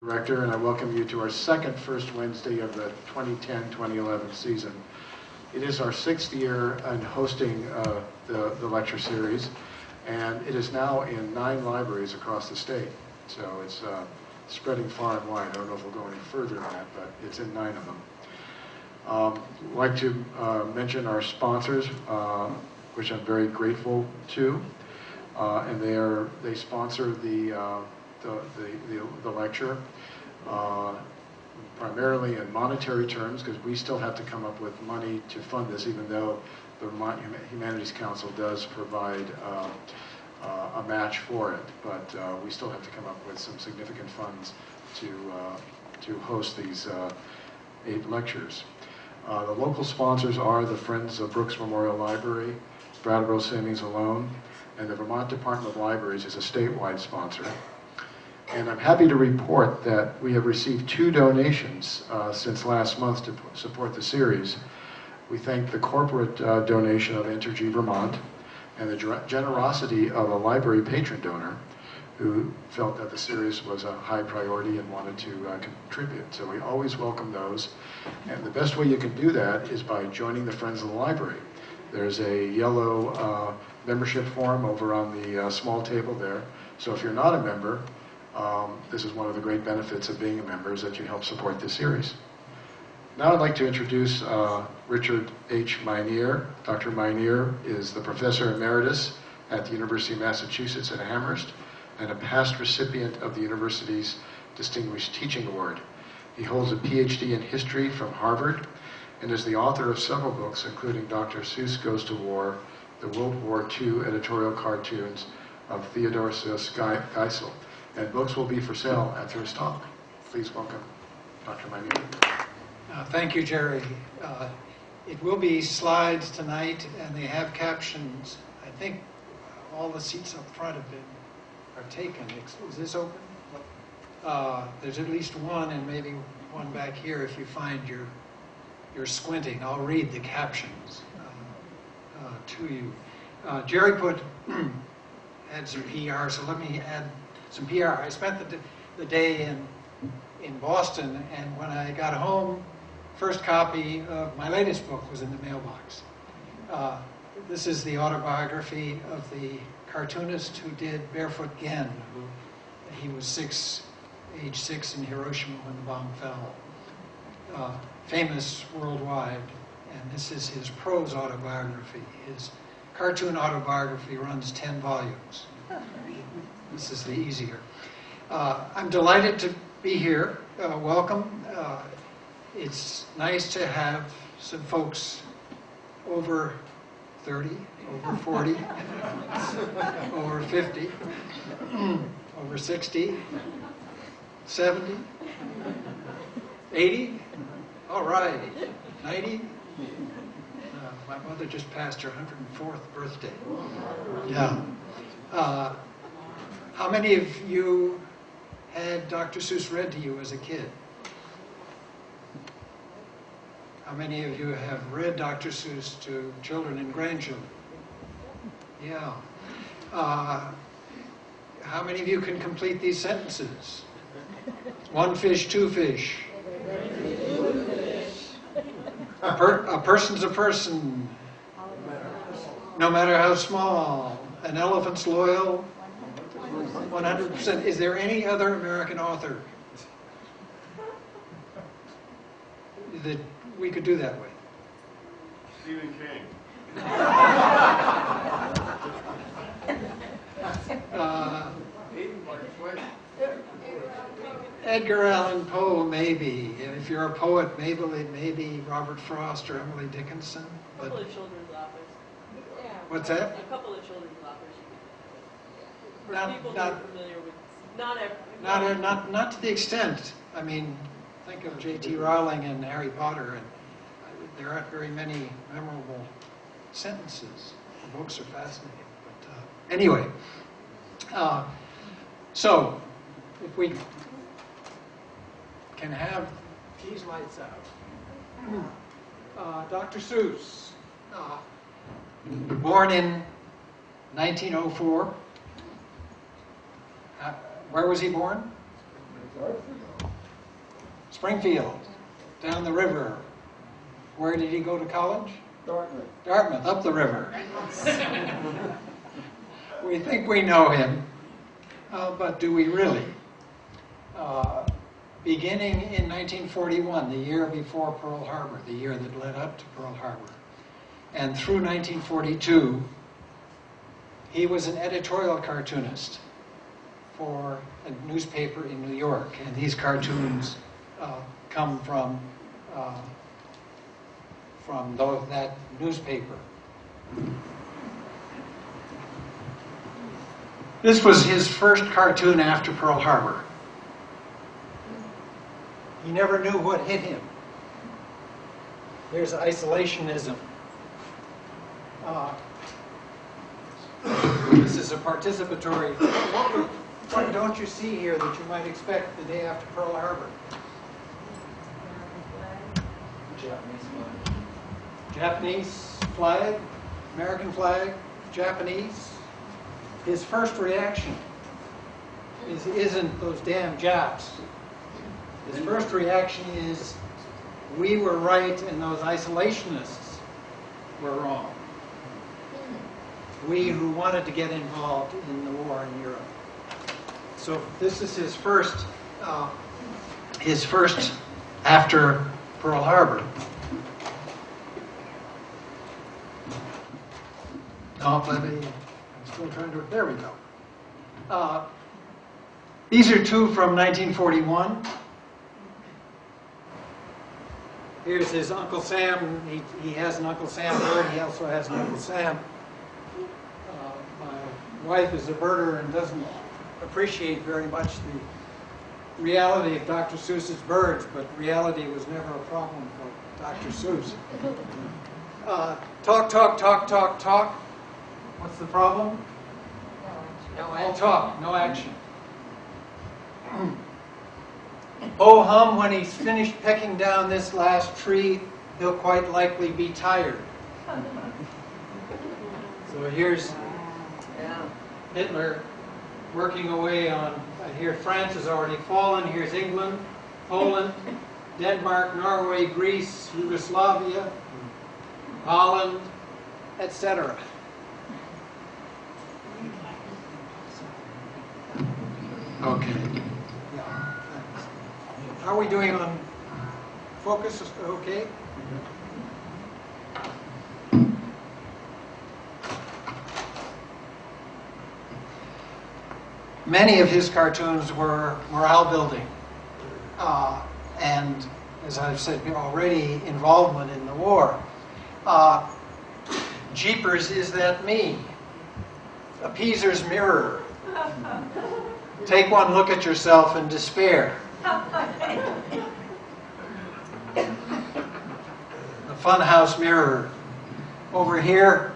Director, and I welcome you to our second First Wednesday of the 2010-2011 season. It is our 6th year in hosting the lecture series, and it is now in 9 libraries across the state. So it's spreading far and wide. I don't know if we'll go any further than that, but it's in 9 of them. I'd like to mention our sponsors, which I'm very grateful to, and they sponsor the lecture, primarily in monetary terms, because we still have to come up with money to fund this, even though the Humanities Council does provide a match for it. But we still have to come up with some significant funds to host these 8 lectures. The local sponsors are the Friends of Brooks Memorial Library, Brattleboro Savings and Loan, and the Vermont Department of Libraries is a statewide sponsor. And I'm happy to report that we have received 2 donations since last month to support the series. We thank the corporate donation of Entergy Vermont and the generosity of a library patron donor who felt that the series was a high priority and wanted to contribute. So we always welcome those. And the best way you can do that is by joining the Friends of the Library. There's a yellow membership form over on the small table there. So if you're not a member, this is one of the great benefits of being a member, is that you help support this series. Now I'd like to introduce Richard H. Minear. Dr. Minear is the Professor Emeritus at the University of Massachusetts at Amherst and a past recipient of the university's Distinguished Teaching Award. He holds a PhD in history from Harvard and is the author of several books, including Dr. Seuss Goes to War, the World War II editorial cartoons of Theodosius Geisel. And books will be for sale after his talk. Please welcome Dr. Minear. Thank you, Jerry. It will be slides tonight, and they have captions. I think all the seats up front are taken. Is this open? There's at least one, and maybe one back here if you find you're squinting. I'll read the captions to you. Jerry had some PR, so let me add some PR. I spent the day in Boston, and when I got home, first copy of my latest book was in the mailbox. This is the autobiography of the cartoonist who did Barefoot Gen. He was age 6 in Hiroshima when the bomb fell. Famous worldwide, and this is his prose autobiography. His cartoon autobiography runs 10 volumes. This is the easier. I'm delighted to be here. Welcome. It's nice to have some folks over 30, over 40, over 50, over 60, 70, 80, all right, 90. My mother just passed her 104th birthday. Yeah. How many of you had Dr. Seuss read to you as a kid? How many of you have read Dr. Seuss to children and grandchildren? Yeah. How many of you can complete these sentences? 1 fish, 2 fish. A person's a person, no matter how small. An elephant's loyal, 100%. Is there any other American author that we could do that with? Stephen King. Edgar Allan Poe, maybe. If you're a poet, maybe Robert Frost or Emily Dickinson. A couple of children's authors. Yeah. What's that? A couple of children's authors. For people not, who are familiar with, not every. Not to the extent. I mean, think of J.T. Rowling and Harry Potter, and there aren't very many memorable sentences. The books are fascinating. But anyway, so if we can have these lights out. Dr. Seuss, born in 1904. Where was he born? Springfield, down the river. Where did he go to college? Dartmouth. Dartmouth, up the river. We think we know him, but do we really? Beginning in 1941, the year before Pearl Harbor, the year that led up to Pearl Harbor, and through 1942, he was an editorial cartoonist for a newspaper in New York, and these cartoons come from that newspaper. This was his first cartoon after Pearl Harbor. He never knew what hit him. There's isolationism. This is a participatory. What don't you see here that you might expect the day after Pearl Harbor? Japanese flag, American flag, Japanese. His first reaction isn't those damn Japs. His first reaction is, we were right and those isolationists were wrong. We who wanted to get involved in the war in Europe. So this is his first after Pearl Harbor. No, let me, I'm still trying to, there we go. These are two from 1941. Here's his Uncle Sam. He has an Uncle Sam bird. He also has an Uncle Sam. My wife is a birder and doesn't appreciate very much the reality of Dr. Seuss's birds, but reality was never a problem for Dr. Seuss. Talk, talk, talk, talk, talk. What's the problem? All talk, no action. Ho hum, when he's finished pecking down this last tree, he'll quite likely be tired. So here's Hitler working away on, here France has already fallen, here's England, Poland, Denmark, Norway, Greece, Yugoslavia, Holland, etc. Okay. Yeah, thanks. How are we doing on focus? Okay. Many of his cartoons were morale building, and as I've said already, involvement in the war. Jeepers, is that me? Appeaser's mirror. Take one look at yourself and despair. The funhouse mirror. Over here,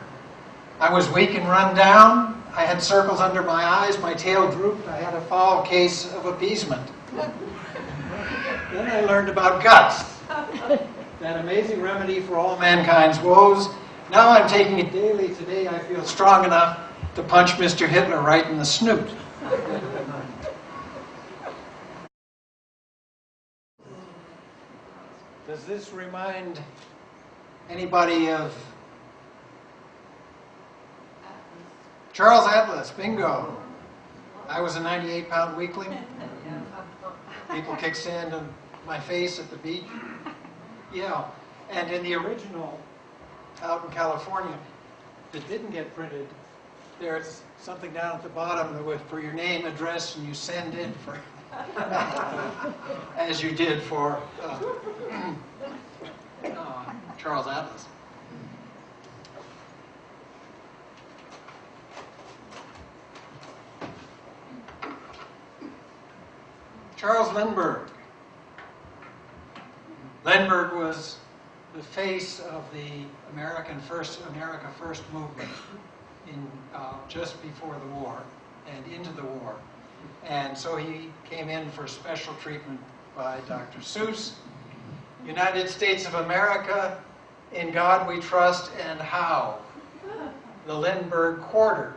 I was weak and run down. I had circles under my eyes, my tail drooped, I had a foul case of appeasement. Then I learned about guts, that amazing remedy for all mankind's woes. Now I'm taking it daily. Today I feel strong enough to punch Mr. Hitler right in the snoot. Does this remind anybody of Charles Atlas? Bingo. I was a 98-pound weakling. People kick sand on my face at the beach. Yeah. And in the original out in California that didn't get printed, there's something down at the bottom that was for your name, address, and you send in for as you did for Charles Atlas. Charles Lindbergh. Lindbergh was the face of the America First movement in just before the war and into the war. And so he came in for special treatment by Dr. Seuss. United States of America, in God we trust, and how? The Lindbergh Quarter.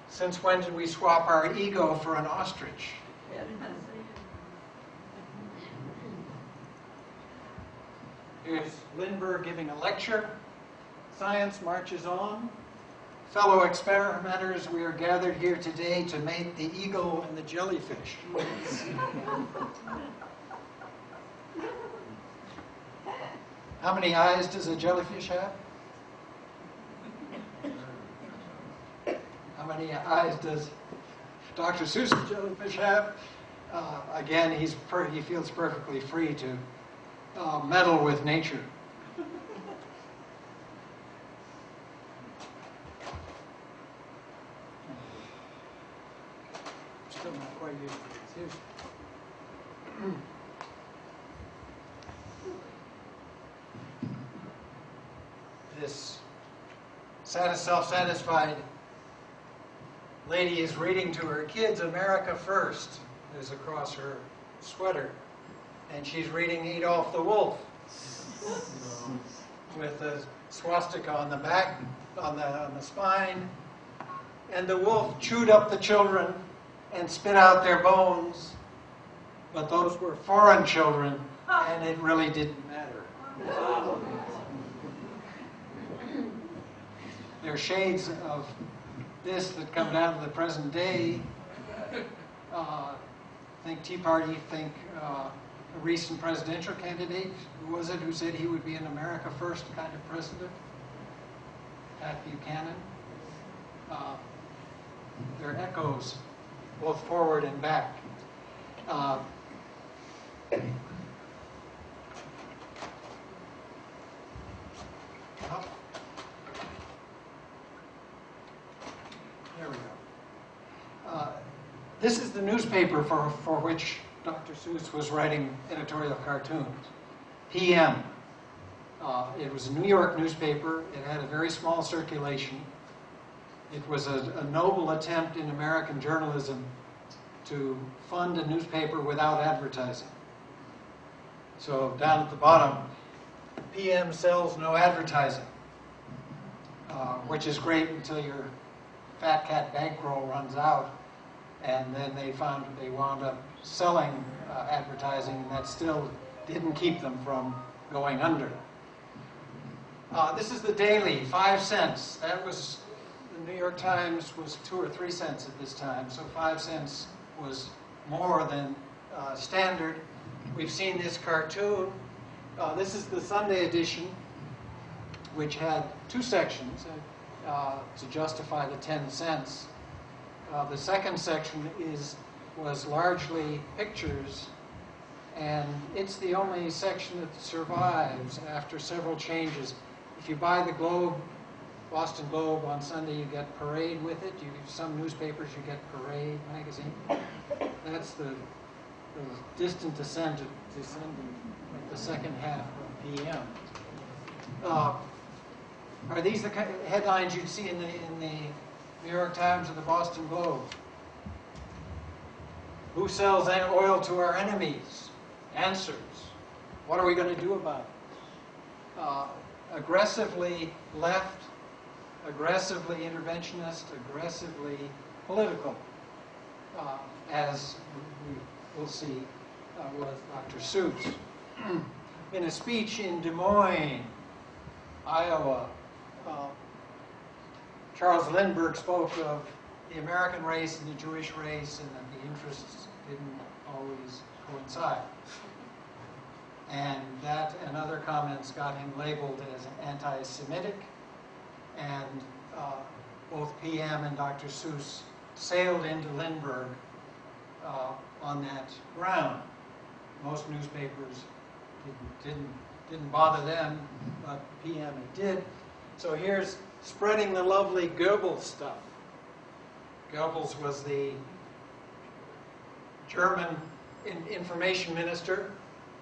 Since when did we swap our ego for an ostrich? Here's Lindbergh giving a lecture. Science marches on. Fellow experimenters, we are gathered here today to make the eagle and the jellyfish. How many eyes does a jellyfish have? How many eyes does Dr. Seuss's jellyfish have? Again, he feels perfectly free to meddle with nature. Still not quite used to this. This self-satisfied lady is reading to her kids "America First" is across her sweater, and she's reading Adolf the Wolf with a swastika on the back, on the spine, and the wolf chewed up the children and spit out their bones, but those were foreign children, and it really didn't matter. There are shades of this that come down to the present day. Think Tea Party, think a recent presidential candidate. Who was it who said he would be an America First kind of president? Pat Buchanan. There are echoes both forward and back. There we go. This is the newspaper for which Dr. Seuss was writing editorial cartoons. PM. It was a New York newspaper. It had a very small circulation. It was a noble attempt in American journalism to fund a newspaper without advertising. So down at the bottom, PM sells no advertising, which is great until your fat cat bankroll runs out, and then they wound up selling advertising, and that still didn't keep them from going under. This is the Daily, 5 cents. That was, the New York Times was 2 or 3 cents at this time, so 5 cents was more than standard. We've seen this cartoon. This is the Sunday edition, which had 2 sections to justify the 10 cents. The second section was largely pictures, and it's the only section that survives after several changes. If you buy the Globe, Boston Globe on Sunday, you get Parade with it. Some newspapers you get Parade magazine. That's the distant descendant of the second half of PM. Are these the kind of headlines you'd see in the New York Times or the Boston Globe? Who sells oil to our enemies? Answers. What are we going to do about it? Aggressively left, aggressively interventionist, aggressively political, as we will see with Dr. Seuss. In a speech in Des Moines, Iowa, Charles Lindbergh spoke of the American race and the Jewish race, and that the interests didn't always coincide. And that and other comments got him labeled as anti-Semitic, and both PM and Dr. Seuss sailed into Lindbergh on that ground. Most newspapers didn't bother them, but PM it did. So here's spreading the lovely Goebbels stuff. Goebbels was the German information minister.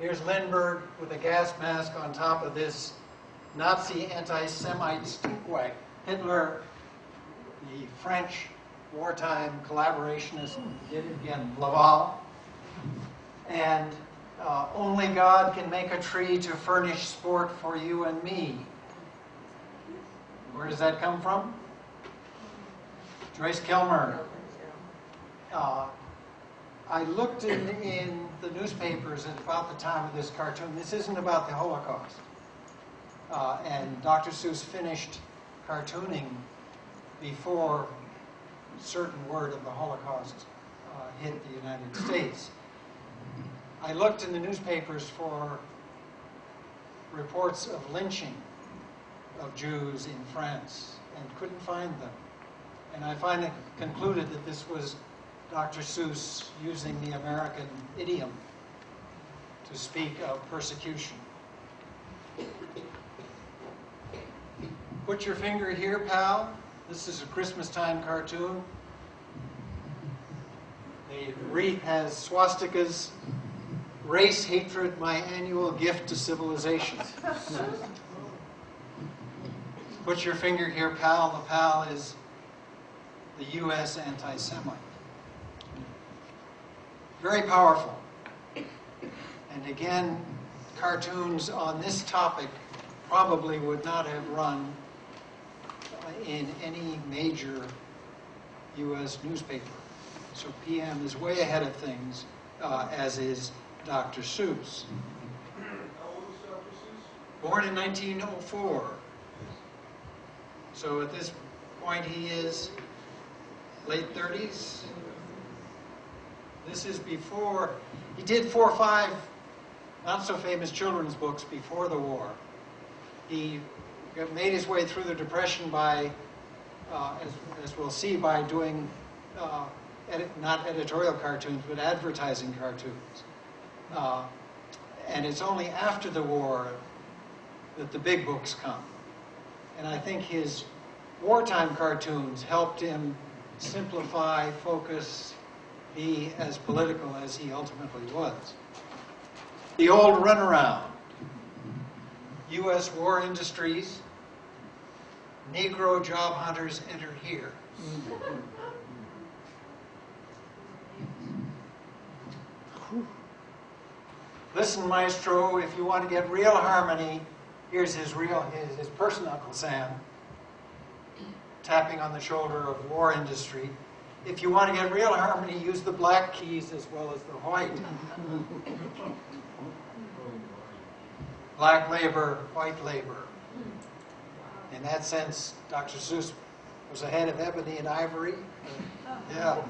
Here's Lindbergh with a gas mask on top of this Nazi anti-Semite stinkwag. Hitler, the French wartime collaborationist, did it again, Laval. And only God can make a tree to furnish sport for you and me. Where does that come from? Joyce Kilmer. I looked in the newspapers at about the time of this cartoon. This isn't about the Holocaust. And Dr. Seuss finished cartooning before certain word of the Holocaust hit the United States. I looked in the newspapers for reports of lynching of Jews in France and couldn't find them. And I finally concluded that this was Dr. Seuss using the American idiom to speak of persecution. Put your finger here, pal. This is a Christmas time cartoon. The wreath has swastikas. Race hatred, my annual gift to civilization. Put your finger here, pal. The pal is the U.S. anti-Semite. Very powerful. And again, cartoons on this topic probably would not have run in any major U.S. newspaper. So PM is way ahead of things, as is Dr. Seuss. How old is Dr. Seuss? Born in 1904. So at this point he is late 30s. This is before, he did 4 or 5 not so famous children's books before the war. He made his way through the Depression by, as we'll see, by doing not editorial cartoons, but advertising cartoons. And it's only after the war that the big books come. And I think his wartime cartoons helped him simplify, focus, be as political as he ultimately was. The old runaround. U.S. war industries, Negro job hunters enter here. Listen, Maestro, if you want to get real harmony, here's his person, Uncle Sam, tapping on the shoulder of war industry. If you want to get real harmony, use the black keys as well as the white. Black labor, white labor. In that sense, Dr. Seuss was ahead of ebony and ivory. Yeah.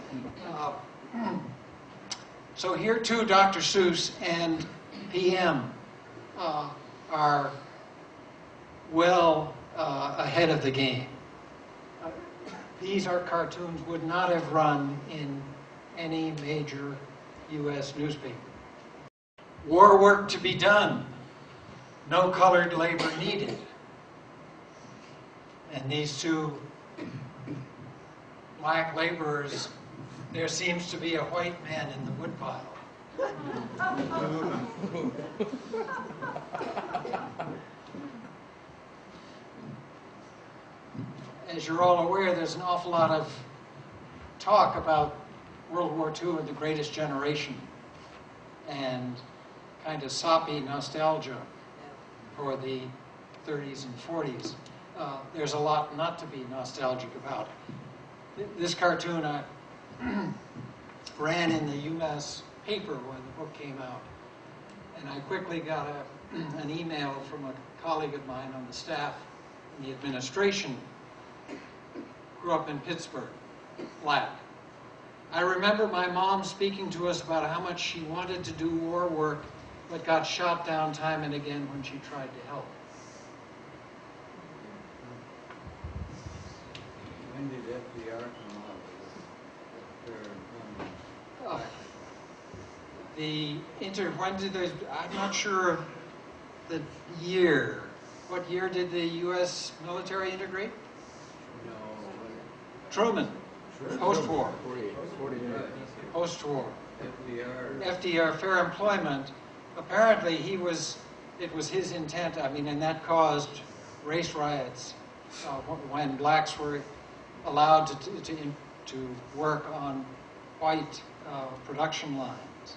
So here too, Dr. Seuss and PM are well ahead of the game. These are cartoons would not have run in any major U.S. newspaper. War work to be done. No colored labor needed. And these two black laborers, there seems to be a white man in the woodpile. As you're all aware, there's an awful lot of talk about World War II and the Greatest Generation and kind of soppy nostalgia for the 30s and 40s. There's a lot not to be nostalgic about. This cartoon ran in the U.S. paper when the book came out. And I quickly got an email from a colleague of mine on the staff in the administration. Grew up in Pittsburgh, black. I remember my mom speaking to us about how much she wanted to do war work, but got shot down time and again when she tried to help. When did FDR come out? I'm not sure of the year. What year did the U.S. military integrate? No. Truman. Post-war. 48. Post-war. FDR. FDR, fair employment. Apparently it was his intent, and that caused race riots when blacks were allowed to work on white production lines.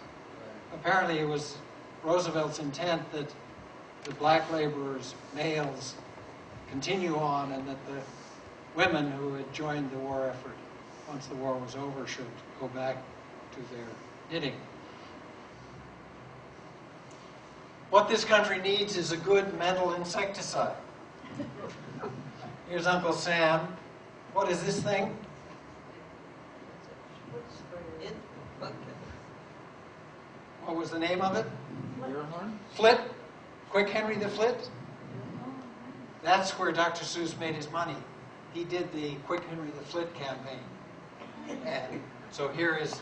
Apparently it was Roosevelt's intent that the black laborers, males, continue on, and that the women who had joined the war effort, once the war was over, should go back to their knitting. What this country needs is a good mental insecticide. Here's Uncle Sam. What is this thing? What was the name of it? Flit? Quick Henry the Flit? That's where Dr. Seuss made his money. He did the Quick Henry the Flit campaign. And so here is,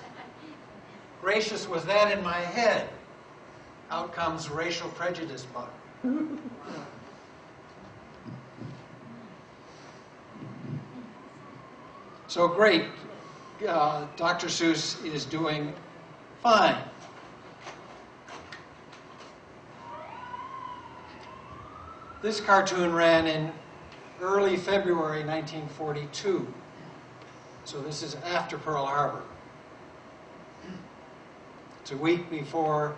gracious was that in my head. Out comes racial prejudice bug. So great. Dr. Seuss is doing fine. This cartoon ran in early February 1942. So this is after Pearl Harbor. It's a week before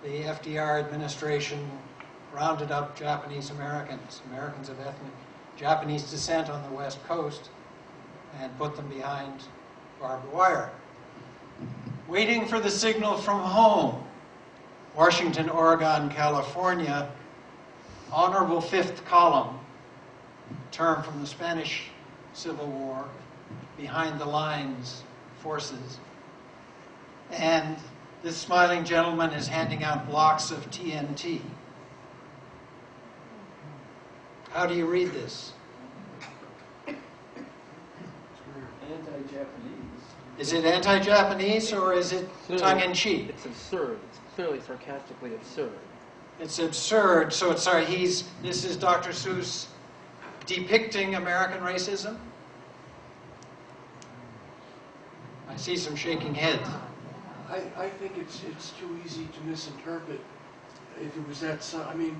the FDR administration rounded up Japanese Americans, Americans of ethnic Japanese descent on the West Coast, and put them behind barbed wire. Waiting for the signal from home. Washington, Oregon, California, Honorable Fifth Column, term from the Spanish Civil War, behind the lines forces. And this smiling gentleman is handing out blocks of TNT. How do you read this? Anti-Japanese. Is it anti-Japanese or is it tongue-in-cheek? It's absurd. It's clearly sarcastically absurd. It's absurd. So it's sorry. This is Dr. Seuss depicting American racism. I see some shaking heads. I think it's too easy to misinterpret. If it was that, I mean,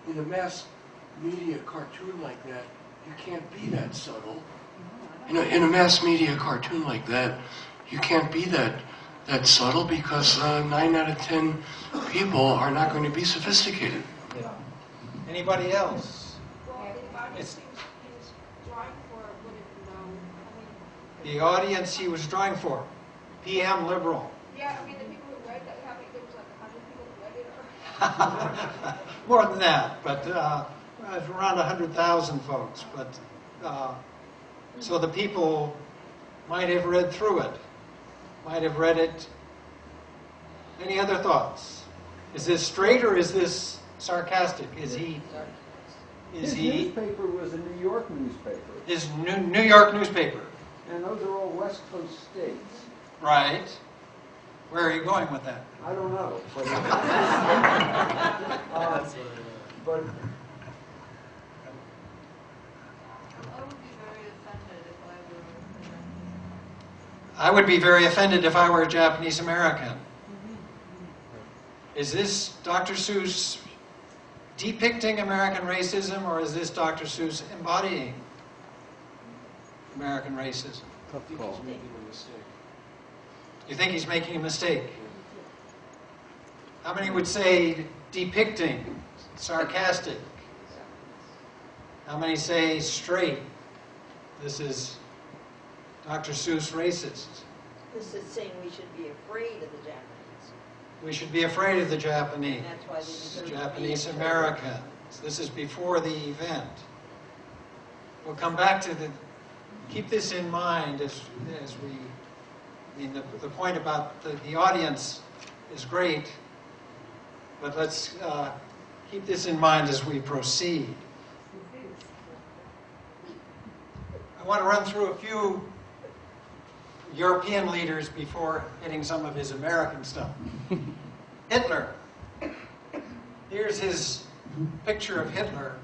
in a mass media cartoon like that, you can't be that subtle. In a mass media cartoon like that, you can't be that subtle because 9 out of 10 people are not going to be sophisticated. Yeah. Anybody else? Well, the audience It's- he was drawing for wouldn't know. I mean, The audience he was drawing for, PM liberal. yeah, I mean, the people who read that, how many, there was like 100 people who read it, or? More than that, but around 100,000 folks. But so the people might have read through it, might have read it. Any other thoughts? Is this straight or is this sarcastic? Is he? His newspaper was a New York newspaper, His New York newspaper, and those are all West Coast states. right? Where are you going with that? I don't know, but but I would be very offended if I were I would be very offended if I were a a Japanese American. Is this Dr. Seuss depicting American racism, or is this Dr. Seuss embodying American racism? I think he's making a mistake. You think he's making a mistake? How many would say depicting, sarcastic? How many say straight? This is Dr. Seuss racist. This is saying we should be afraid of the Japanese. We should be afraid of the Japanese. And that's why they deserve to be Japanese in Americans. This is before the event. We'll come back to keep this in mind as we, I mean, the point about the audience is great, but let's keep this in mind as we proceed. I want to run through a few European leaders before hitting some of his American stuff. Hitler. Here's his picture of Hitler,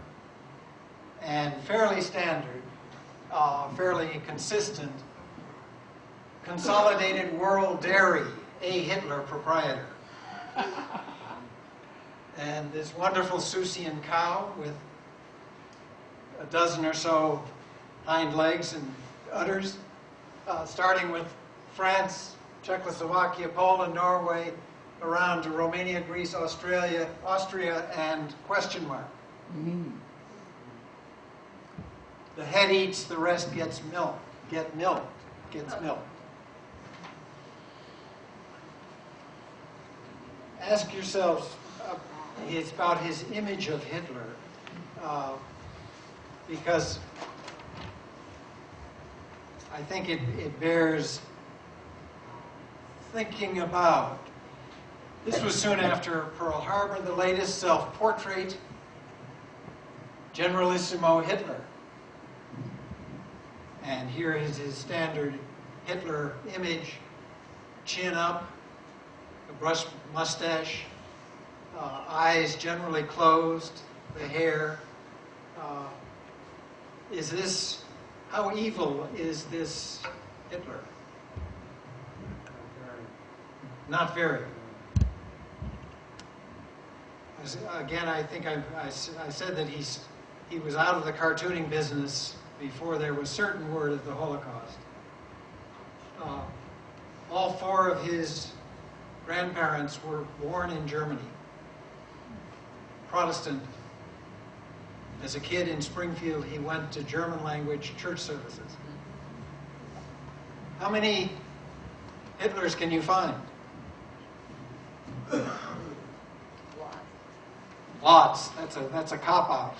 and fairly standard, fairly consistent. Consolidated World Dairy, A. Hitler, proprietor. And this wonderful Seussian cow with a dozen or so hind legs and udders, starting with France, Czechoslovakia, Poland, Norway, around to Romania, Greece, Australia, Austria, and question mark. The head eats, the rest gets milk. Gets milked. Ask yourselves, it's about his image of Hitler, because I think it bears thinking about. This was soon after Pearl Harbor, the latest self-portrait, Generalissimo Hitler. And here is his standard Hitler image, chin up, a brushed mustache, eyes generally closed, the hair. How evil is this Hitler? Not very. Again, I think I said that he was out of the cartooning business before there was certain word of the Holocaust. All four of his grandparents were born in Germany, Protestant. As a kid in Springfield, he went to German language church services. How many Hitlers can you find? Lots. That's a cop-out.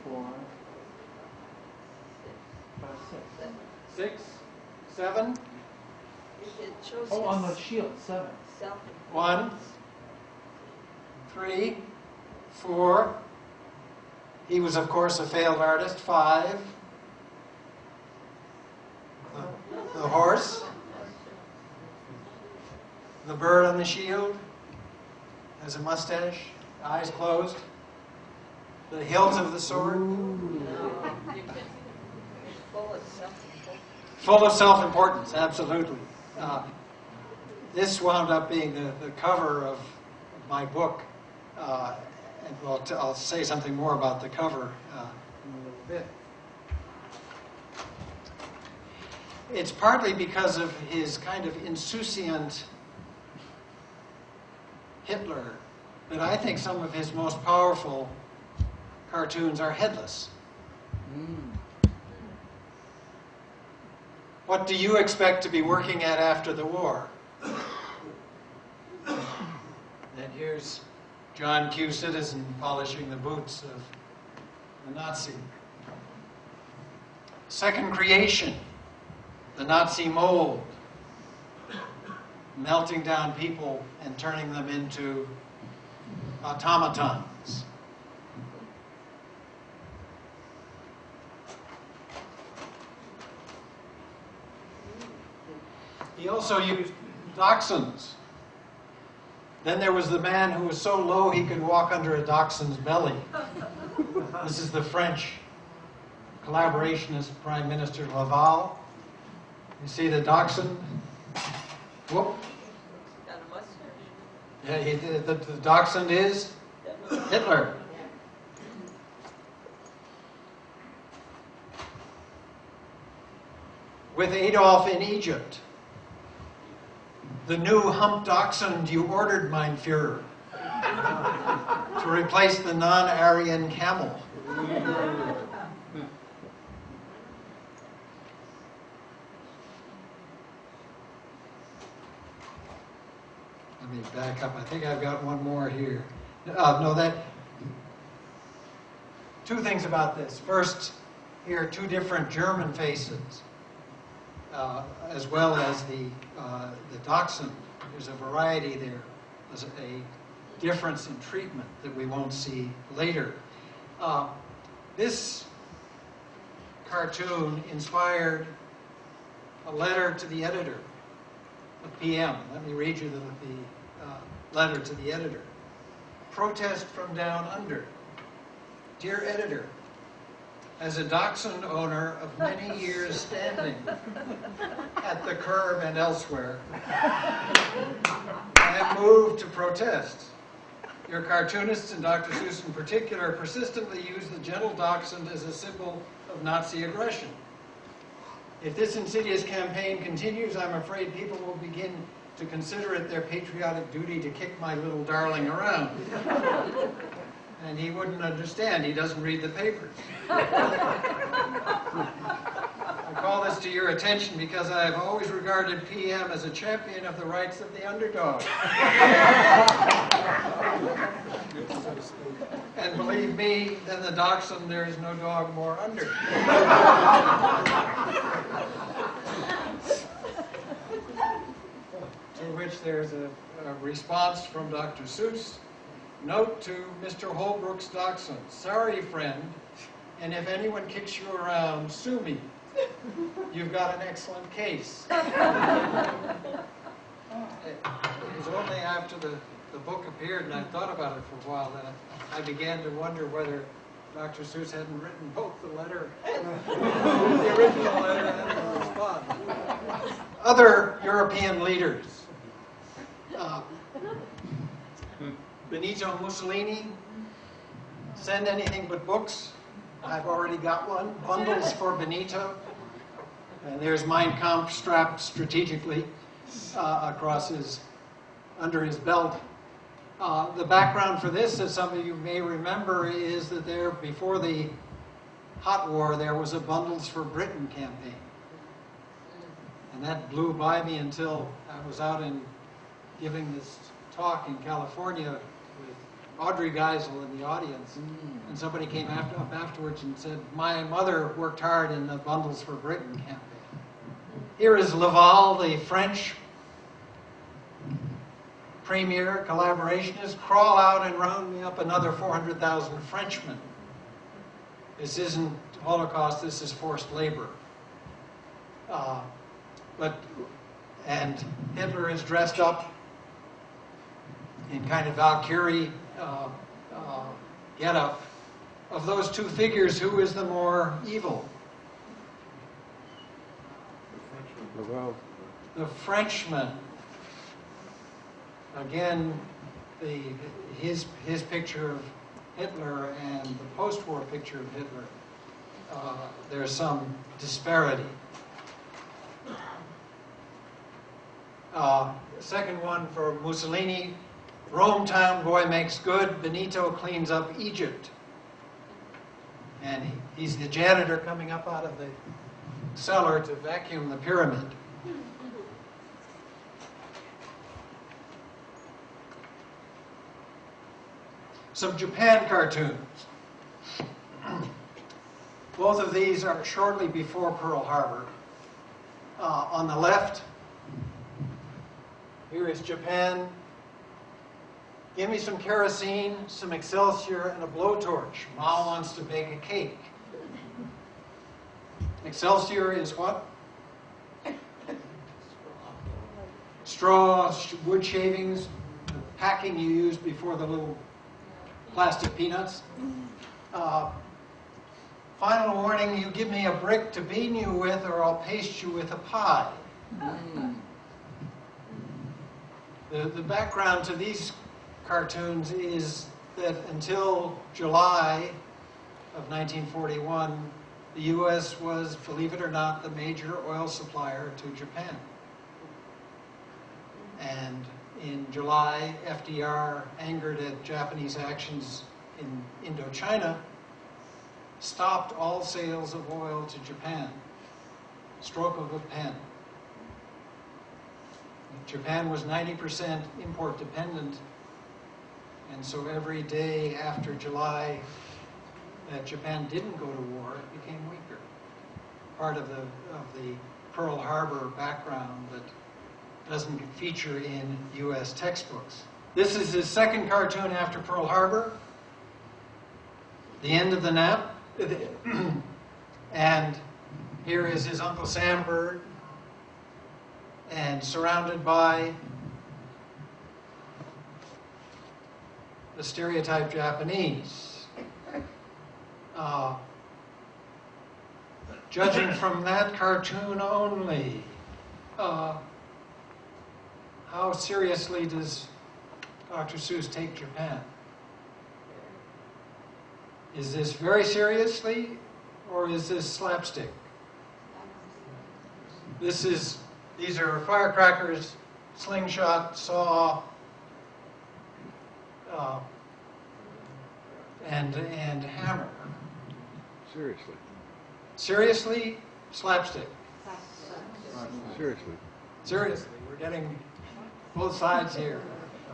4, 5, 6. 6, 7, It shows Oh, on the his shield, 7. self. 1, 3, 4. He was, of course, a failed artist. 5. The horse. The bird on the shield has a mustache, eyes closed. The hilt of the sword. Full of self. Full of self-importance, absolutely. This wound up being the cover of my book. And I'll say something more about the cover in a little bit. It's partly because of his kind of insouciant Hitler that I think some of his most powerful cartoons are headless. What do you expect to be working at after the war? And here's John Q. Citizen polishing the boots of the Nazi. Second creation, the Nazi mold, melting down people and turning them into automatons. He also used dachshunds. Then there was the man who was so low he could walk under a dachshund's belly. This is the French collaborationist Prime Minister Laval. You see the dachshund? Whoop. Got a mustache. Yeah, the dachshund is Hitler. With Adolf in Egypt. The new hump dachshund you ordered, mein Führer, to replace the non-Aryan camel. Let me back up. I think I've got one more here. Two things about this. First, here are two different German faces. As well as the dachshund. There's a variety there. There's a difference in treatment that we won't see later. This cartoon inspired a letter to the editor of PM. Let me read you the letter to the editor. Protest from down under. Dear editor, as a dachshund owner of many years standing at the curb and elsewhere, I am moved to protest. Your cartoonists, and Dr. Seuss in particular, persistently use the gentle dachshund as a symbol of Nazi aggression. If this insidious campaign continues, I'm afraid people will begin to consider it their patriotic duty to kick my little darling around. And he wouldn't understand. He doesn't read the papers. I call this to your attention because I've always regarded PM as a champion of the rights of the underdog. And believe me, than the dachshund, there is no dog more under. To which there's a response from Dr. Seuss. Note to Mr. Holbrook's dachshund, sorry friend, and if anyone kicks you around, sue me. You've got an excellent case. It was only after the book appeared and I thought about it for a while that I began to wonder whether Dr. Seuss hadn't written both the letter, the original letter and the response. Other European leaders. Benito Mussolini, send anything but books. I've already got one. Bundles for Benito. And there's Mein Kampf strapped strategically under his belt. The background for this, as some of you may remember, is that before the Hot War, there was a Bundles for Britain campaign. And that blew by me until I was out giving this talk in California with Audrey Geisel in the audience. And somebody came up afterwards and said, my mother worked hard in the Bundles for Britain campaign. Here is Laval, the French premier collaborationist. Crawl out and round me up another 400,000 Frenchmen. This isn't Holocaust, this is forced labor. And Hitler is dressed up in kind of Valkyrie get-up. Of those two figures, who is the more evil? The Frenchman. Again, his picture of Hitler and the post-war picture of Hitler, there's some disparity. Second one for Mussolini, Rome town boy makes good, Benito cleans up Egypt. And he's the janitor coming up out of the cellar to vacuum the pyramid. Some Japan cartoons. Both of these are shortly before Pearl Harbor. On the left, here is Japan. Give me some kerosene, some Excelsior, and a blowtorch. Mao wants to bake a cake. Excelsior is what? Straw, wood shavings, the packing you used before the little plastic peanuts. Final warning, you give me a brick to bean you with or I'll paste you with a pie. The background to these cartoons is that until July of 1941, the U.S. was, believe it or not, the major oil supplier to Japan. And in July, FDR, angered at Japanese actions in Indochina, stopped all sales of oil to Japan. Stroke of a pen. Japan was 90% import dependent, and so every day after July that Japan didn't go to war, it became weaker. Part of the Pearl Harbor background that doesn't feature in U.S. textbooks. This is his second cartoon after Pearl Harbor, the end of the nap. And here is his Uncle Sam bird, and surrounded by the stereotyped Japanese. Judging from that cartoon only, how seriously does Dr. Seuss take Japan? Is this very seriously, or is this slapstick? These are firecrackers, slingshot, saw, and hammer. Seriously. Seriously, slapstick. Seriously. Seriously, we're getting both sides here.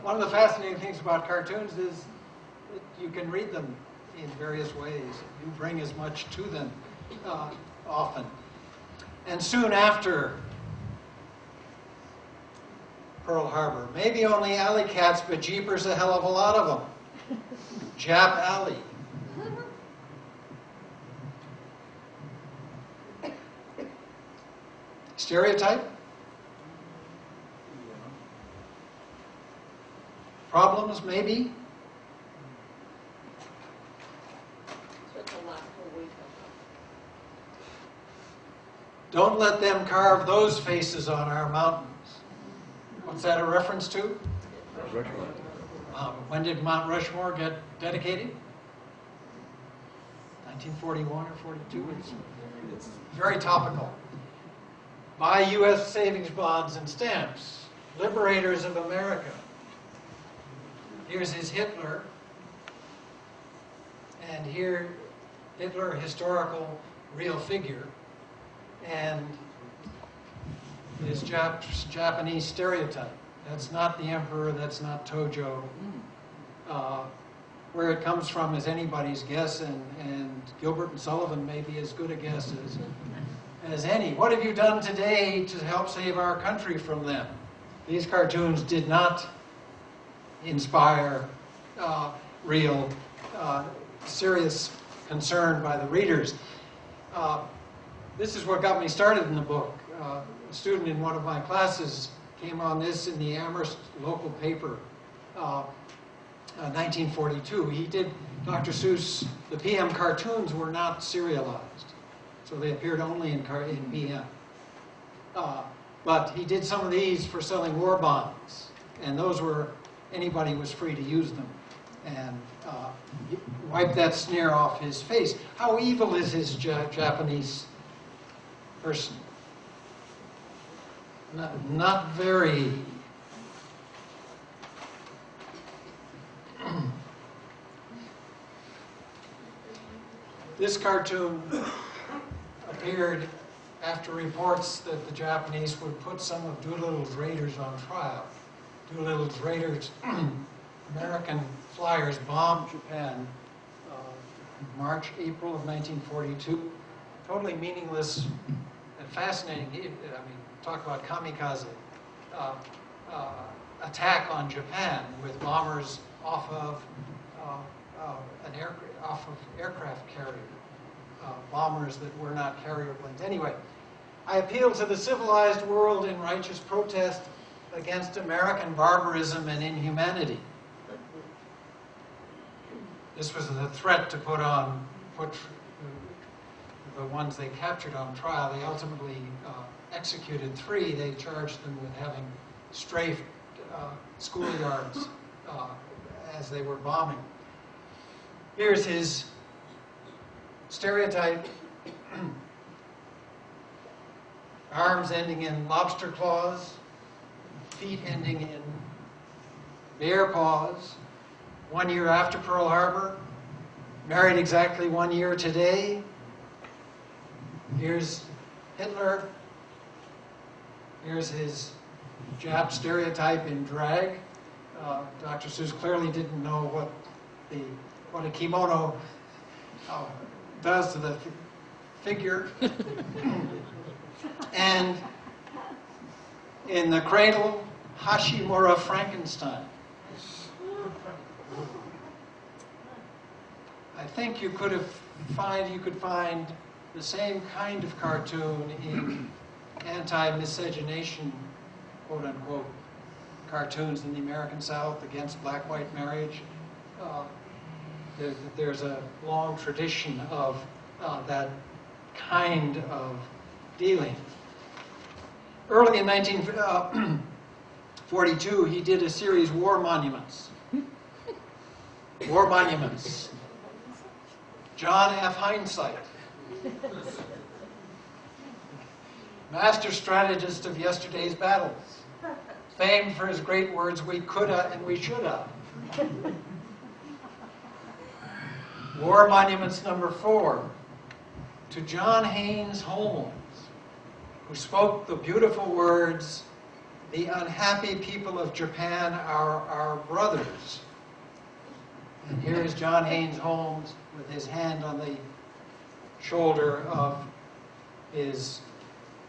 One of the fascinating things about cartoons is that you can read them in various ways. You bring as much to them often. And soon after Pearl Harbor, maybe only alley cats, but jeepers a hell of a lot of them. Jap Alley. Stereotype? Problems, maybe? Took a lot to wake up. Don't let them carve those faces on our mountains. What's that a reference to? When did Mount Rushmore get dedicated? 1941 or 42? It's very topical. Buy U.S. savings bonds and stamps. Liberators of America. Here's his Hitler. And here, Hitler, historical, real figure. And his Japanese stereotype. That's not the emperor, that's not Tojo. Where it comes from is anybody's guess, and Gilbert and Sullivan may be as good a guess as any. What have you done today to help save our country from them? These cartoons did not inspire real serious concern by the readers. This is what got me started in the book. A student in one of my classes came on this in the Amherst local paper, 1942. He did, Dr. Seuss, the PM cartoons were not serialized, so they appeared only in PM. But he did some of these for selling war bonds, and those were, anybody was free to use them. And wipe that sneer off his face. How evil is his Japanese person? Not very. This cartoon appeared after reports that the Japanese would put some of Doolittle's raiders on trial. Doolittle's raiders, American flyers, bombed Japan March, April of 1942. Totally meaningless and fascinating. I mean, talk about kamikaze. Attack on Japan with bombers off of aircraft carrier. Bombers that were not carrier planes. Anyway, I appeal to the civilized world in righteous protest against American barbarism and inhumanity. This was the threat to put the ones they captured on trial. They ultimately executed 3. They charged them with having strafed schoolyards as they were bombing. Here's his stereotype. Arms ending in lobster claws, feet ending in bear paws. 1 year after Pearl Harbor, married exactly 1 year today. Here's Hitler. Here's his Jap stereotype in drag. Dr. Seuss clearly didn't know what a kimono does to the figure. And in the cradle, Hashimura Frankenstein. I think you could find the same kind of cartoon in anti-miscegenation, quote unquote, cartoons in the American South against black-white marriage. There's a long tradition of that kind of dealing. Early in 1942, he did a series, War Monuments. War Monuments. John F. Hindsight. Master strategist of yesterday's battles. Famed for his great words, we coulda and we shoulda. War Monuments number 4. To John Haynes Holmes. who spoke the beautiful words, "The unhappy people of Japan are our brothers." And here is John Haynes Holmes with his hand on the shoulder of his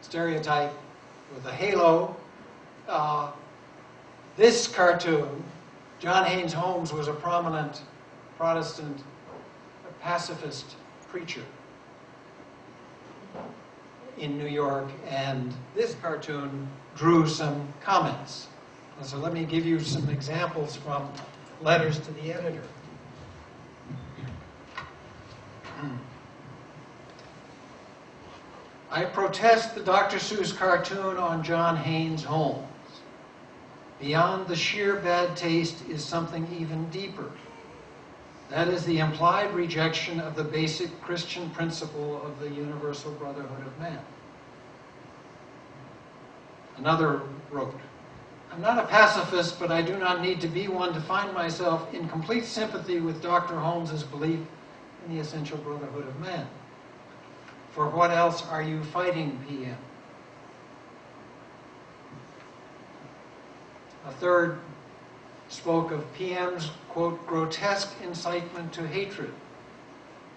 stereotype with a halo. This cartoon, John Haynes Holmes was a prominent Protestant pacifist preacher in New York, and this cartoon drew some comments. So let me give you some examples from letters to the editor. I protest the Dr. Seuss cartoon on John Haynes Holmes. Beyond the sheer bad taste is something even deeper. That is the implied rejection of the basic Christian principle of the universal brotherhood of man. Another wrote, "I'm not a pacifist, but I do not need to be one to find myself in complete sympathy with Dr. Holmes's belief in the essential brotherhood of man. For what else are you fighting, PM?" A third spoke of PM's, quote, "grotesque incitement to hatred.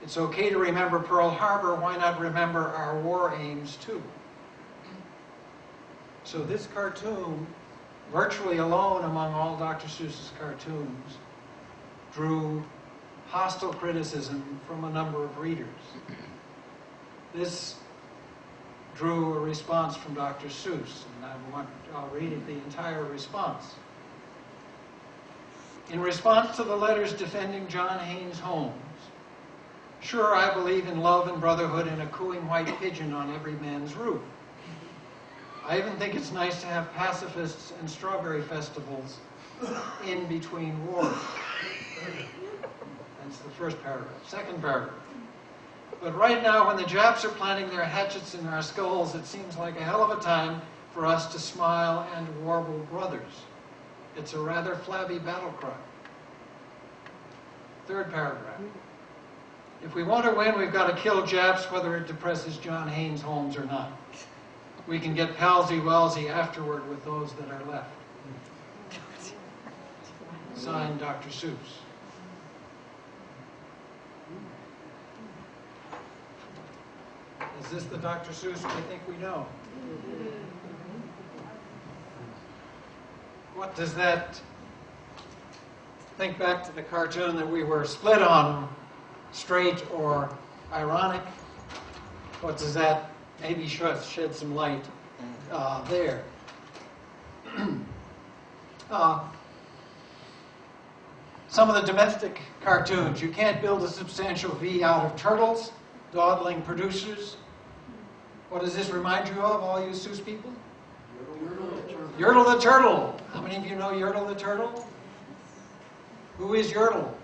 It's okay to remember Pearl Harbor, why not remember our war aims too?" So this cartoon, virtually alone among all Dr. Seuss's cartoons, drew hostile criticism from a number of readers. This drew a response from Dr. Seuss, and I'll read the entire response. In response to the letters defending John Haynes Holmes, "Sure, I believe in love and brotherhood and a cooing white pigeon on every man's roof. I even think it's nice to have pacifists and strawberry festivals in between wars." That's the first paragraph. Second paragraph. "But right now, when the Japs are planting their hatchets in our skulls, it seems like a hell of a time for us to smile and warble brothers. It's a rather flabby battle cry." Third paragraph. "If we want to win, we've got to kill Japs, whether it depresses John Haynes Holmes or not. We can get palsy-walsy afterward with those that are left." Signed, Dr. Seuss. Is this the Dr. Seuss we think we know? What does that... Think back to the cartoon that we were split on, straight or ironic. What does that maybe shed some light there? Some of the domestic cartoons. You can't build a substantial V out of turtles, dawdling producers. What does this remind you of, all you Seuss people? Yertle the Turtle. How many of you know Yertle the Turtle? Who is Yertle?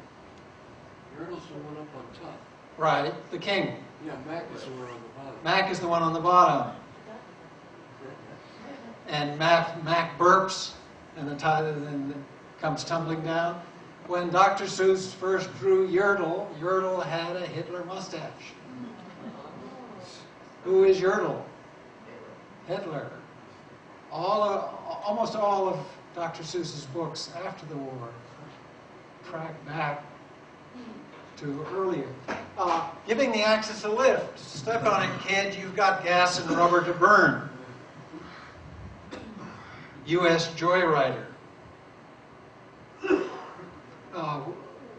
Yertle's the one up on top. Right, the king. Yeah, Mac is the one on the bottom. Mac is the one on the bottom. And Mac burps, and then comes tumbling down. When Dr. Seuss first drew Yertle, Yertle had a Hitler mustache. Who is Yertle? Hitler. Almost all of Dr. Seuss's books after the war track back to earlier. Giving the Axis a lift. Step on it, kid. You've got gas and rubber to burn. U.S. Joyrider.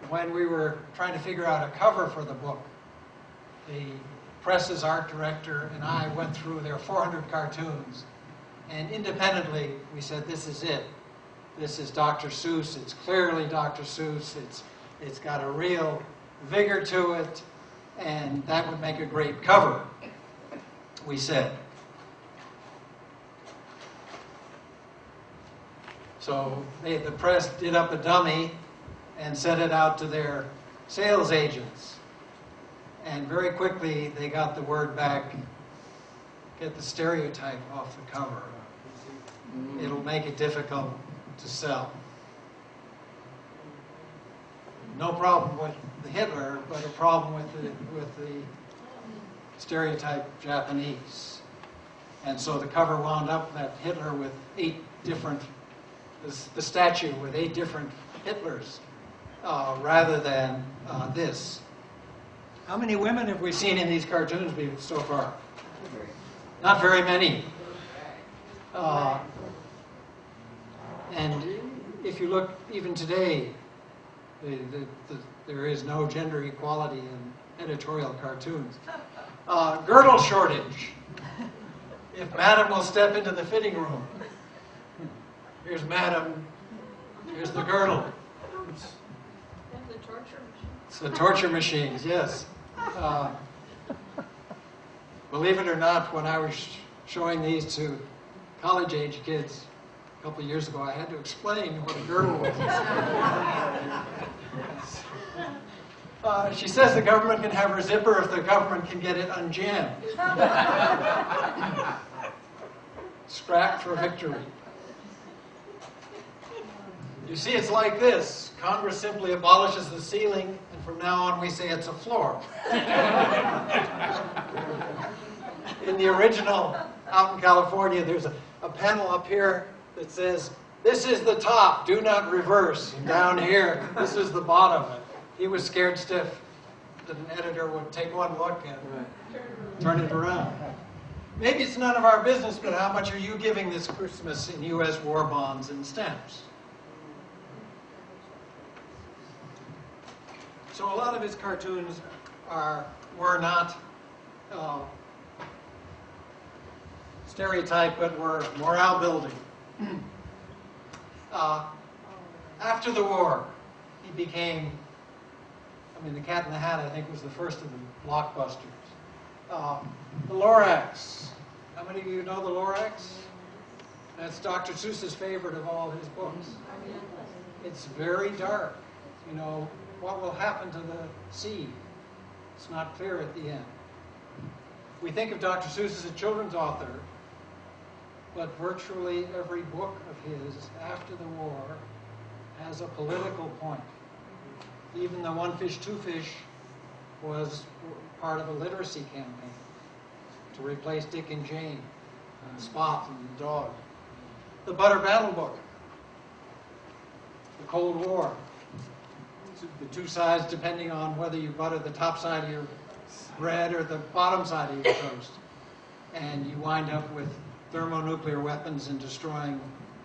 When we were trying to figure out a cover for the book, the press's art director and I went through their 400 cartoons, and independently we said, this is it. This is Dr. Seuss. It's clearly Dr. Seuss. It's got a real vigor to it, and that would make a great cover, we said. So the press did up a dummy and sent it out to their sales agents. And very quickly they got the word back, get the stereotype off the cover. It'll make it difficult to sell. No problem with the Hitler, but a problem with the stereotype Japanese. And so the cover wound up that Hitler with 8 different, the statue with 8 different Hitlers, rather than this. How many women have we seen in these cartoons so far? Not very many. And if you look even today, there is no gender equality in editorial cartoons. Girdle shortage. If Madam will step into the fitting room. Here's Madam. Here's the girdle. And the torture machine. It's the torture machines, yes. Believe it or not, when I was showing these to college-age kids a couple of years ago, I had to explain what a girdle was. She says the government can have her zipper if the government can get it unjammed. Strapped for victory. You see, it's like this. Congress simply abolishes the ceiling, and from now on we say it's a floor. In the original, out in California, there's a panel up here that says, "This is the top, do not reverse." And down here, this is the bottom. He was scared stiff that an editor would take one look and turn it around. Maybe it's none of our business, but how much are you giving this Christmas in U.S. war bonds and stamps? So a lot of his cartoons were not stereotype, but were morale building. After the war, he became, the Cat in the Hat, I think, was the first of the blockbusters. The Lorax. How many of you know the Lorax? That's Dr. Seuss's favorite of all his books. It's very dark. You know, what will happen to the seed? It's not clear at the end. We think of Dr. Seuss as a children's author, but virtually every book of his after the war has a political point. Even the One Fish, Two Fish was part of a literacy campaign to replace Dick and Jane, Spot and the dog. The Butter Battle Book, the Cold War. The two sides depending on whether you butter the top side of your bread or the bottom side of your toast. And you wind up with thermonuclear weapons and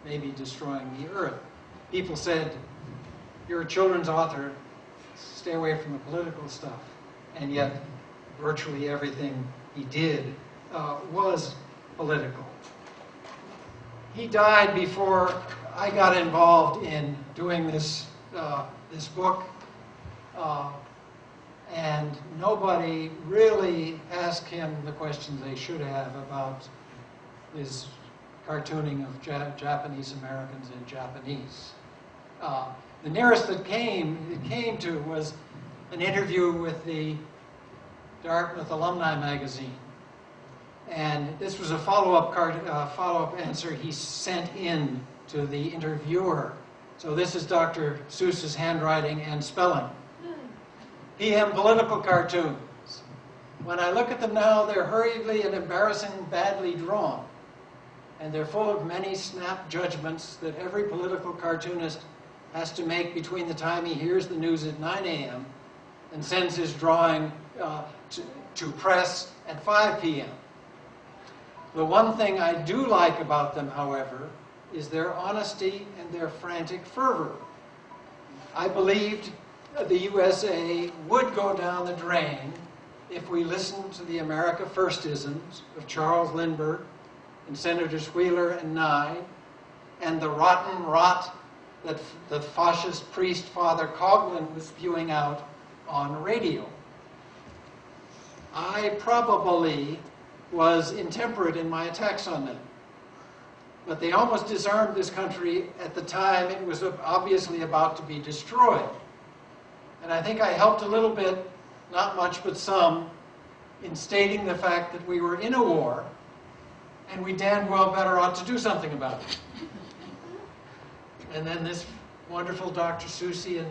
maybe destroying the earth. People said, "You're a children's author, stay away from the political stuff." And yet, virtually everything he did was political. He died before I got involved in doing this book, and nobody really asked him the questions they should have about his cartooning of Japanese Americans and Japanese. The nearest it came to was an interview with the Dartmouth Alumni Magazine, and this was a follow-up answer he sent in to the interviewer. So this is Dr. Seuss's handwriting and spelling. PM political cartoons. When I look at them now, they're hurriedly and embarrassingly badly drawn. And they're full of many snap judgments that every political cartoonist has to make between the time he hears the news at 9 a.m. and sends his drawing to press at 5 p.m. The one thing I do like about them, however, is their honesty and their frantic fervor. I believed the USA would go down the drain if we listened to the America First-isms of Charles Lindbergh and Senators Wheeler and Nye, and the rotten rot that the fascist priest Father Coughlin was spewing out on radio. I probably was intemperate in my attacks on them. But they almost disarmed this country at the time it was obviously about to be destroyed. And I think I helped a little bit, not much but some, in stating the fact that we were in a war and we damn well better ought to do something about it. And then this wonderful Dr. Seussian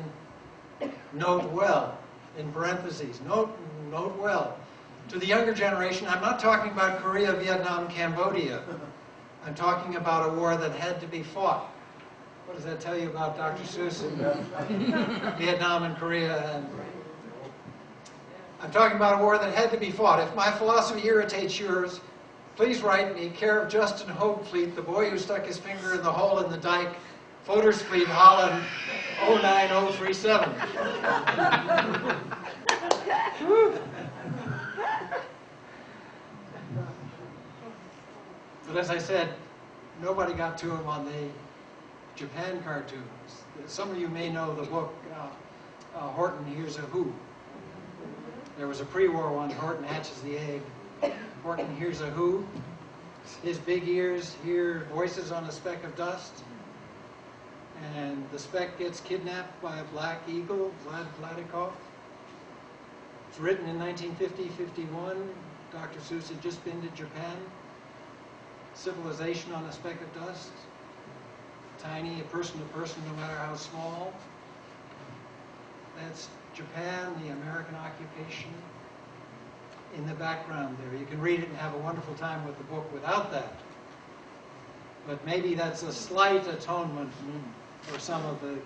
note well, in parentheses, note well. To the younger generation, I'm not talking about Korea, Vietnam, Cambodia. I'm talking about a war that had to be fought. What does that tell you about Dr. Seuss and Vietnam and Korea? And I'm talking about a war that had to be fought. If my philosophy irritates yours, please write me, care of Justin Hopefleet, the boy who stuck his finger in the hole in the dike, Fodersfleet, Holland, 09037. But as I said, nobody got to him on the Japan cartoons. Some of you may know the book, Horton Hears a Who. There was a pre-war one, Horton Hatches the Egg. Horton Hears a Who. His big ears hear voices on a speck of dust. And the speck gets kidnapped by a black eagle, Vlad Vladikov. It's written in 1950-51. Dr. Seuss had just been to Japan. Civilization on a speck of dust. Tiny, a person to person, no matter how small. That's Japan, the American occupation. In the background there. You can read it and have a wonderful time with the book without that. But maybe that's a slight atonement for some of the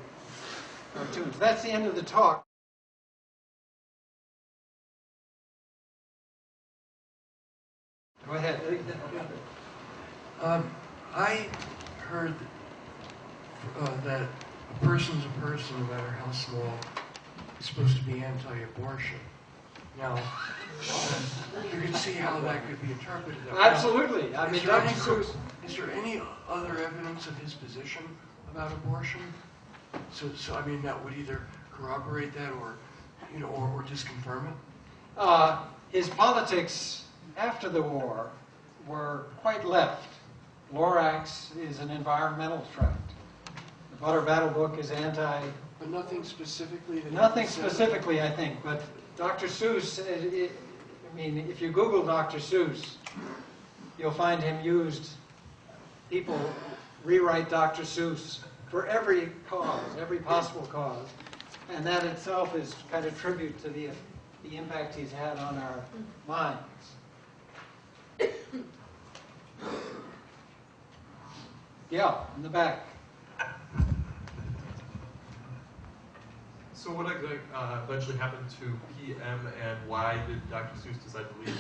cartoons. That's the end of the talk. Go ahead. I heard that a person's a person, no matter how small, is supposed to be anti-abortion. Now, you can see how that could be interpreted. Absolutely. I mean, Dr. Seuss. Is there any other evidence of his position about abortion? So I mean, that would either corroborate that, or or disconfirm it. His politics after the war were quite left. Lorax is an environmental threat. The Butter Battle Book is anti. But nothing specifically. Nothing specifically, I think. But Dr. Seuss. I mean, if you Google Dr. Seuss, you'll find him used. People rewrite Dr. Seuss for every cause, every possible cause, and that itself is kind of tribute to the impact he's had on our minds. Yeah, in the back. So what eventually happened to PM, and why did Dr. Seuss decide to leave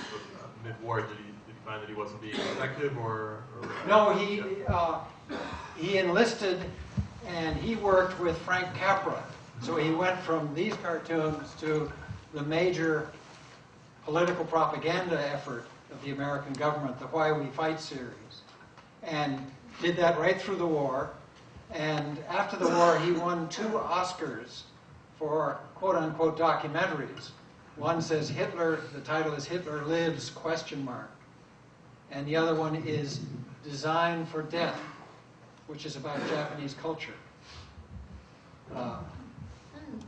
mid-war? Did he find that he wasn't being effective, or No, he enlisted, and he worked with Frank Capra. So he went from these cartoons to the major political propaganda effort of the American government, the Why We Fight series, and did that right through the war. And after the war, he won 2 Oscars for quote-unquote documentaries. One says Hitler, the title is Hitler Lives, ? And the other one is Design for Death, which is about Japanese culture.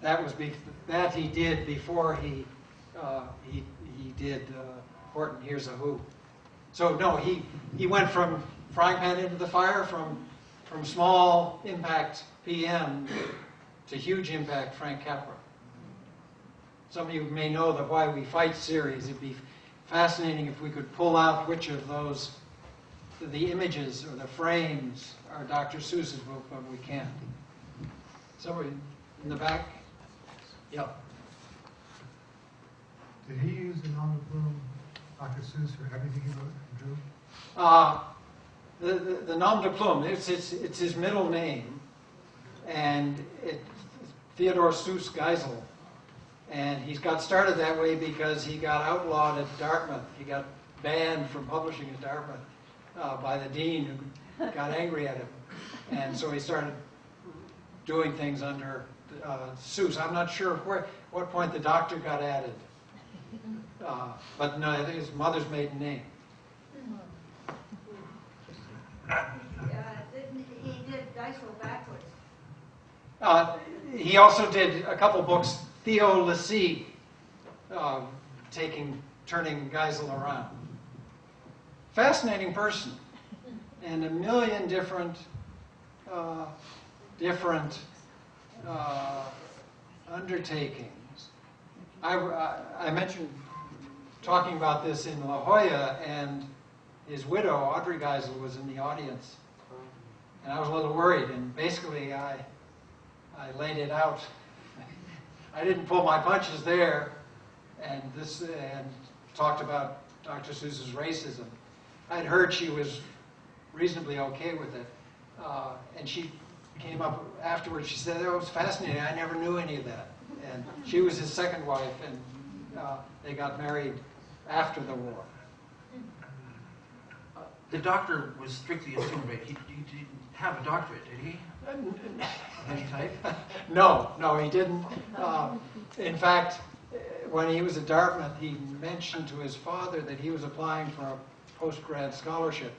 That he did before he did Horton Hears a Who. So no, he went from frying pan into the fire, from small impact PM to huge impact Frank Capra. Some of you may know the Why We Fight series. It'd be fascinating if we could pull out which of those, the images or the frames are Dr. Seuss's book, but we can't. Somebody in the back? Yep. Did he use the nom de plume, Dr. Seuss, for everything he wrote and drew? The nom de plume, it's his middle name, and it's Theodore Seuss Geisel. And he got started that way because he got outlawed at Dartmouth. He got banned from publishing at Dartmouth by the dean, who got angry at him. And so he started doing things under Seuss. I'm not sure what point the doctor got added. But no, I think his mother's maiden name. He did Geisel backwards. He also did a couple books, Theo Lassie, turning Geisel around. Fascinating person, and a million different undertakings. I mentioned talking about this in La Jolla, and his widow, Audrey Geisel, was in the audience. And I was a little worried, and basically I laid it out. I didn't pull my punches there, and talked about Dr. Seuss's racism. I'd heard she was reasonably okay with it, and she came up afterwards. She said, "Oh, it was fascinating. I never knew any of that." And she was his second wife, and they got married after the war. The doctor was strictly assumed, right? He didn't have a doctorate, did he? Any type? No, he didn't. In fact, when he was at Dartmouth, he mentioned to his father that he was applying for a post-grad scholarship,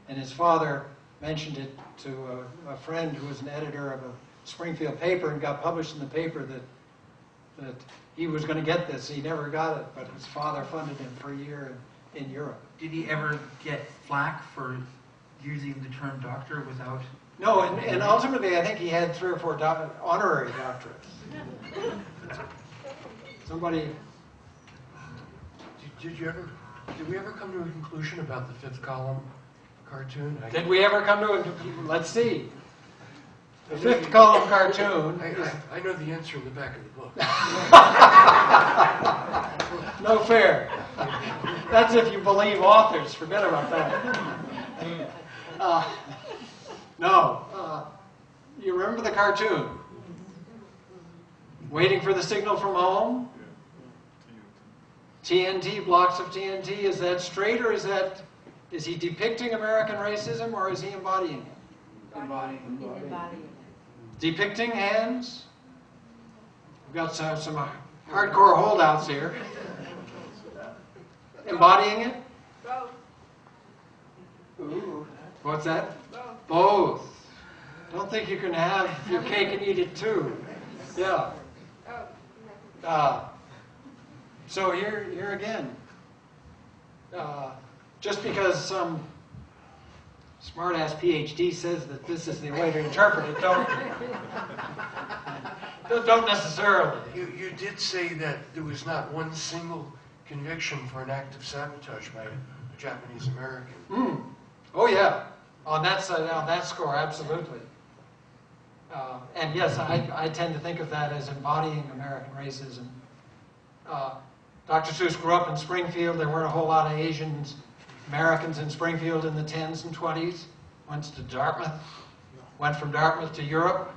and his father mentioned it to a friend who was an editor of a Springfield paper, and got published in the paper that he was going to get this. He never got it, but his father funded him for a year in Europe. Did he ever get flack for using the term doctor without? No, and ultimately I think he had 3 or 4 honorary doctorates. Somebody... Did we ever come to a conclusion about the 5th column cartoon? Did we ever come to a... Let's see. The 5th column cartoon... I know the answer in the back of the book. No fair. That's if you believe authors. Forget about that. You remember the cartoon? Waiting for the signal from home? TNT, blocks of TNT. Is that straight, or is he depicting American racism, or is he embodying it? Embodying. Depicting hands? We've got some hardcore holdouts here. Embodying it? Both. Ooh. What's that? Both. Both. Don't think you can have your cake and eat it too. Yeah. Oh. So here again, just because some smart-ass PhD says that this is the way to interpret it, don't necessarily. You did say that there was not one single conviction for an act of sabotage by a Japanese American. Oh yeah, on that score, absolutely. And yes, I tend to think of that as embodying American racism. Dr. Seuss grew up in Springfield. There weren't a whole lot of Asian Americans in Springfield in the 10s and 20s. Went to Dartmouth, went from Dartmouth to Europe,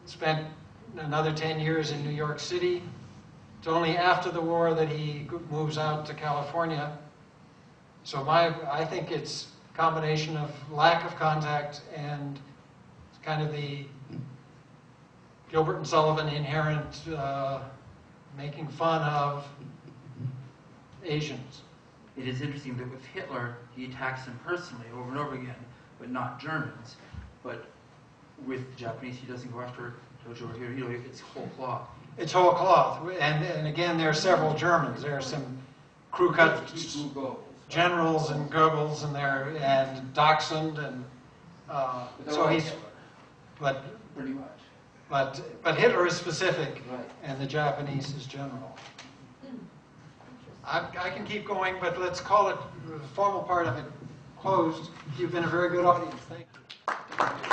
spent another 10 years in New York City. It's only after the war that he moves out to California. So I think it's a combination of lack of contact and kind of the Gilbert and Sullivan inherent making fun of Asians. It is interesting that with Hitler, he attacks them personally over and over again, but not Germans. But with the Japanese, he doesn't go after Tojo or Hirohito. It's whole cloth. It's whole cloth. And again, there are several Germans. There are some crew cut generals and Goebbels and Dachshund, and so he's... But Pretty much. But Hitler is specific, Right. and the Japanese is general. I can keep going, but let's call it, the formal part of it closed. You've been a very good audience. Thank you.